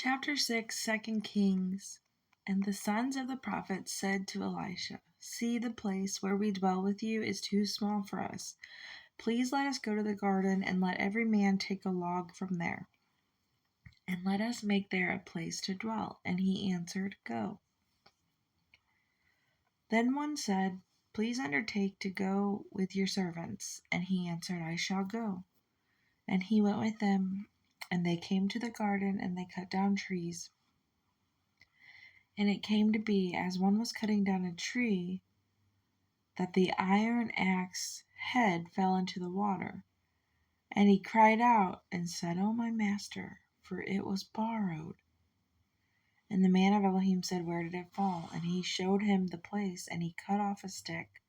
Chapter 6, 2 Kings. And the sons of the prophets said to Elisha, "See, the place where we dwell with you is too small for us. Please let us go to the garden, and let every man take a log from there, and let us make there a place to dwell." And he answered, "Go." Then one said, "Please undertake to go with your servants." And he answered, "I shall go." And he went with them, and they came to the garden, and they cut down trees. And it came to be, as one was cutting down a tree, that the iron axe head fell into the water. And he cried out and said, "O my master, for it was borrowed." And the man of Elohim said, "Where did it fall?" And he showed him the place, and he cut off a stick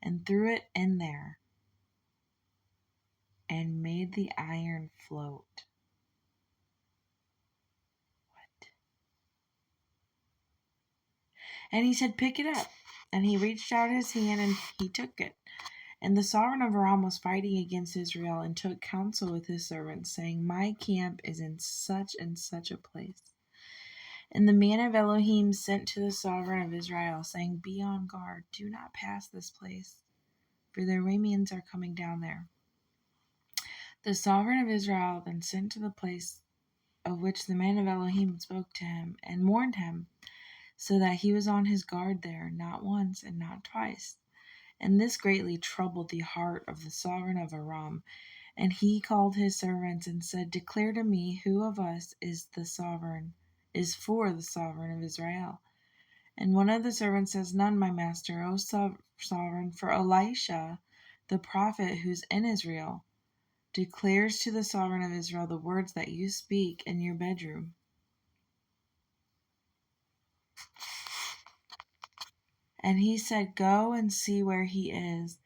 and threw it in there and made the iron float. What? And he said, "Pick it up." And he reached out his hand and he took it. And the sovereign of Aram was fighting against Israel, and took counsel with his servants, saying, "My camp is in such and such a place." And the man of Elohim sent to the sovereign of Israel, saying, "Be on guard, do not pass this place, for the Arameans are coming down there." The sovereign of Israel then sent to the place of which the man of Elohim spoke to him, and warned him, so that he was on his guard there, not once and not twice. And this greatly troubled the heart of the sovereign of Aram. And he called his servants and said, "Declare to me who of us is for the sovereign of Israel." And one of the servants says, "None, my master, O sovereign, for Elisha, the prophet who's in Israel, declares to the sovereign of Israel the words that you speak in your bedroom." And he said, "Go and see where he is,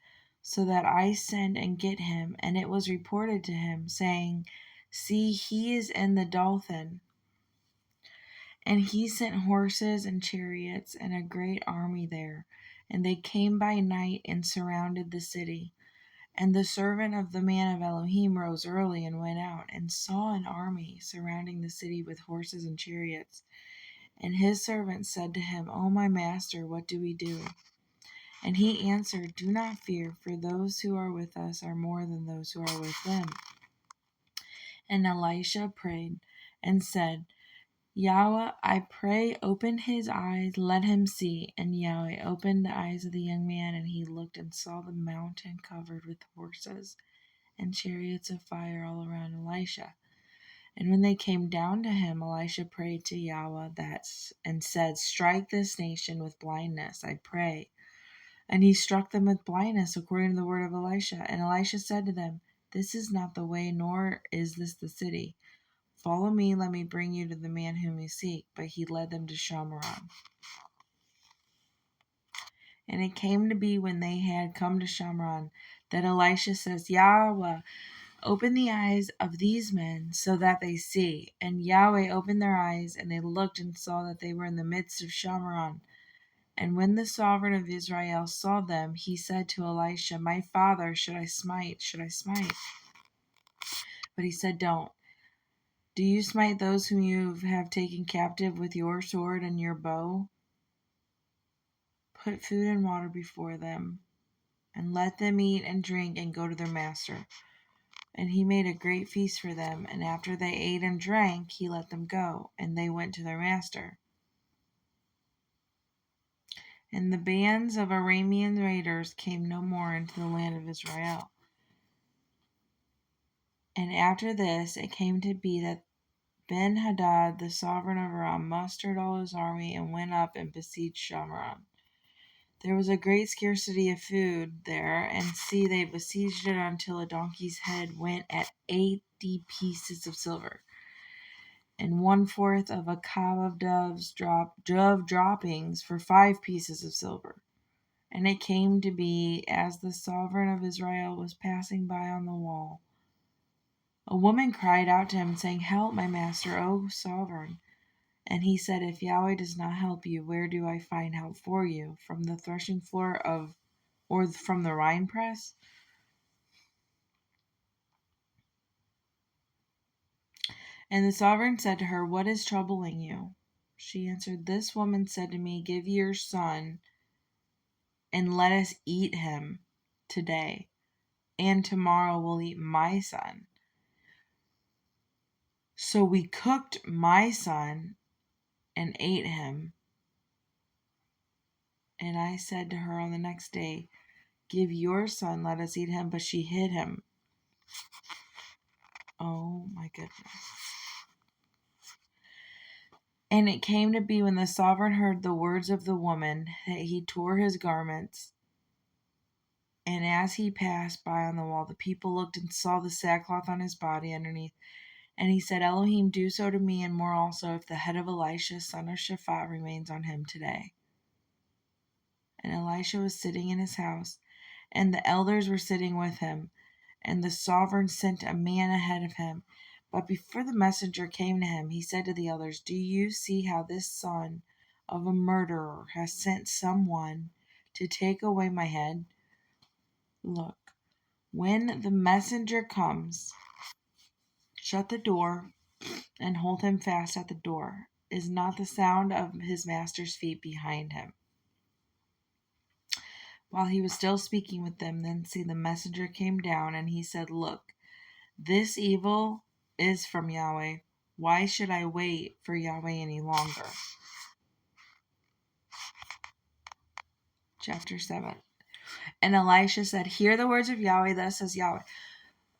so that I send and get him." And it was reported to him, saying, "See, he is in the Dothan." And he sent horses and chariots and a great army there. And they came by night and surrounded the city. And the servant of the man of Elohim rose early and went out, and saw an army surrounding the city with horses and chariots. And his servant said to him, "O my master, what do we do?" And he answered, "Do not fear, for those who are with us are more than those who are with them." And Elisha prayed and said, "Yahweh, I pray, open his eyes, let him see." And Yahweh opened the eyes of the young man, and he looked and saw the mountain covered with horses and chariots of fire all around Elisha. And when they came down to him, Elisha prayed to Yahweh and said, "Strike this nation with blindness, I pray." And he struck them with blindness according to the word of Elisha. And Elisha said to them, "This is not the way, nor is this the city. Follow me, let me bring you to the man whom you seek." But he led them to Shamron. And it came to be, when they had come to Shamron, that Elisha says, "Yahweh, open the eyes of these men so that they see." And Yahweh opened their eyes, and they looked and saw that they were in the midst of Shamron. And when the sovereign of Israel saw them, he said to Elisha, "My father, should I smite? Should I smite?" But he said, "Don't. Do you smite those whom you have taken captive with your sword and your bow? Put food and water before them, and let them eat and drink and go to their master." And he made a great feast for them, and after they ate and drank, he let them go, and they went to their master. And the bands of Aramean raiders came no more into the land of Israel. And after this it came to be that Ben-Hadad, the sovereign of Aram, mustered all his army and went up and besieged Shamron. There was a great scarcity of food there, and see, they besieged it until a donkey's head went at 80 pieces of silver, and 1/4 of a cob of dove droppings for 5 pieces of silver. And it came to be, as the sovereign of Israel was passing by on the wall, a woman cried out to him, saying, "Help, my master, O sovereign." And he said, "If Yahweh does not help you, where do I find help for you? From the threshing floor or from the winepress?" And the sovereign said to her, "What is troubling you?" She answered, "This woman said to me, 'Give your son, and let us eat him today, and tomorrow we'll eat my son.' So we cooked my son and ate him. And I said to her on the next day, 'Give your son, let us eat him.' But she hid him." Oh my goodness. And it came to be, when the sovereign heard the words of the woman, that he tore his garments. And as he passed by on the wall, the people looked and saw the sackcloth on his body underneath. And he said, "Elohim, do so to me, and more also, if the head of Elisha, son of Shaphat, remains on him today." And Elisha was sitting in his house, and the elders were sitting with him. And the sovereign sent a man ahead of him. But before the messenger came to him, he said to the elders, "Do you see how this son of a murderer has sent someone to take away my head? Look, when the messenger comes, shut the door and hold him fast at the door. Is not the sound of his master's feet behind him?" While he was still speaking with them, then see, the messenger came down, and he said, "Look, this evil is from Yahweh. Why should I wait for Yahweh any longer?" Chapter 7. And Elisha said, "Hear the words of Yahweh. Thus says Yahweh,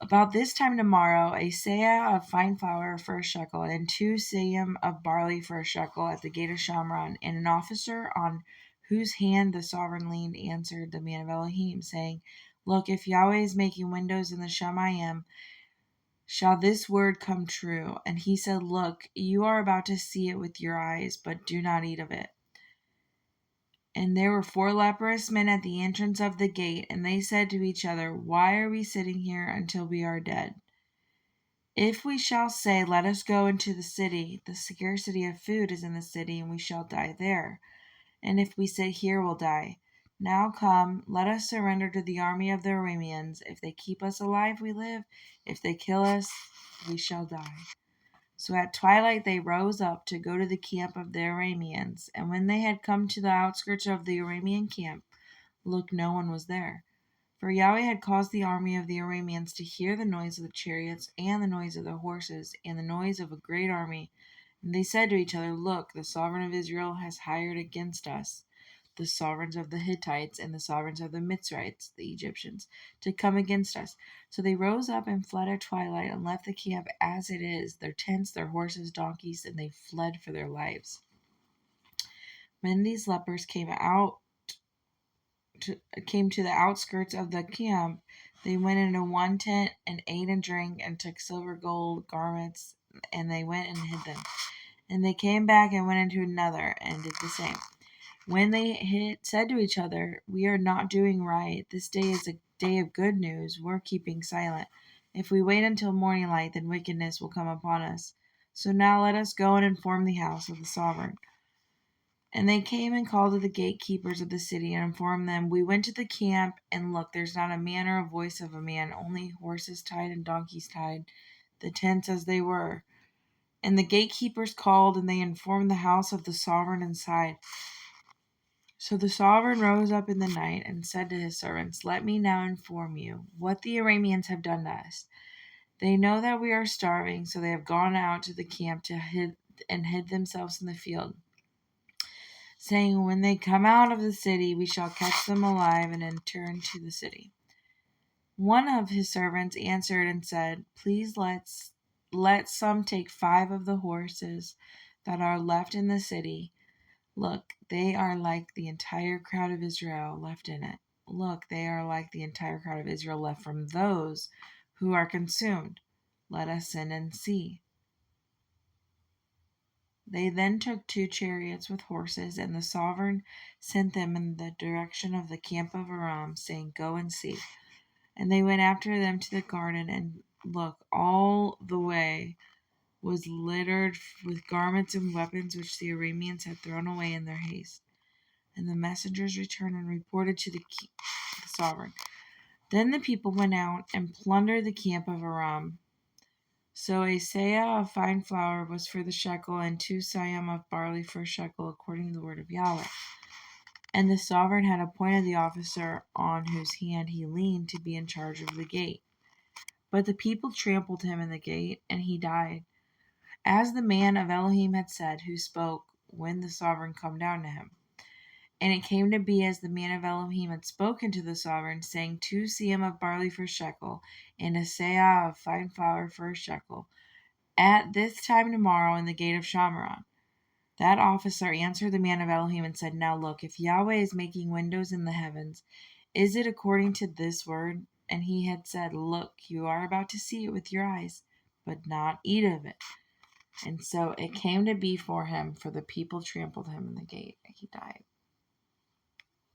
about this time tomorrow, a seah of fine flour for a shekel, and 2 seahs of barley for a shekel at the gate of Shamron." And an officer on whose hand the sovereign leaned answered the man of Elohim, saying, "Look, if Yahweh is making windows in the Shemayim, shall this word come true?" And he said, "Look, you are about to see it with your eyes, but do not eat of it." And there were 4 leprous men at the entrance of the gate, and they said to each other, "Why are we sitting here until we are dead? If we shall say, 'Let us go into the city,' the scarcity of food is in the city, and we shall die there. And if we sit here, we'll die. Now come, let us surrender to the army of the Arameans. If they keep us alive, we live. If they kill us, we shall die." So at twilight they rose up to go to the camp of the Arameans. And when they had come to the outskirts of the Aramean camp, look, no one was there. For Yahweh had caused the army of the Arameans to hear the noise of the chariots, and the noise of the horses, and the noise of a great army. And they said to each other, "Look, the sovereign of Israel has hired against us the sovereigns of the Hittites and the sovereigns of the Mitzrites," the Egyptians, "to come against us." So they rose up and fled at twilight, and left the camp as it is, their tents, their horses, donkeys, and they fled for their lives. When these lepers came to the outskirts of the camp, they went into one tent and ate and drank and took silver, gold, garments, and they went and hid them. And they came back and went into another and did the same. When they said to each other, "We are not doing right. This day is a day of good news. We're keeping silent. If we wait until morning light, then wickedness will come upon us. So now let us go and inform the house of the sovereign." And they came and called to the gatekeepers of the city and informed them, "We went to the camp, and look, there's not a man or a voice of a man, only horses tied and donkeys tied, the tents as they were." And the gatekeepers called, and they informed the house of the sovereign inside. So the sovereign rose up in the night and said to his servants, "Let me now inform you what the Arameans have done to us. They know that we are starving, so they have gone out to the camp and hid themselves in the field, saying, 'When they come out of the city, we shall catch them alive and enter into the city.'" One of his servants answered and said, "Please let some take 5 of the horses that are left in the city. Look, they are like the entire crowd of Israel left in it. Look, they are like the entire crowd of Israel left from those who are consumed. Let us send and see." They then took 2 chariots with horses, and the sovereign sent them in the direction of the camp of Aram, saying, "Go and see." And they went after them to the garden, and look, all the way was littered with garments and weapons which the Arameans had thrown away in their haste. And the messengers returned and reported to the sovereign. Then the people went out and plundered the camp of Aram. So a seah of fine flour was for the shekel, and 2 seahs of barley for a shekel, according to the word of Yahweh. And the sovereign had appointed the officer on whose hand he leaned to be in charge of the gate. But the people trampled him in the gate, and he died, as the man of Elohim had said, who spoke when the sovereign come down to him. And it came to be as the man of Elohim had spoken to the sovereign, saying, 2 seahs of barley for a shekel, and a seah of fine flour for a shekel, at this time tomorrow in the gate of Shamron. That officer answered the man of Elohim and said, Now look, if Yahweh is making windows in the heavens, is it according to this word? And he had said, Look, you are about to see it with your eyes, but not eat of it. And so it came to be for him, for the people trampled him in the gate. He died.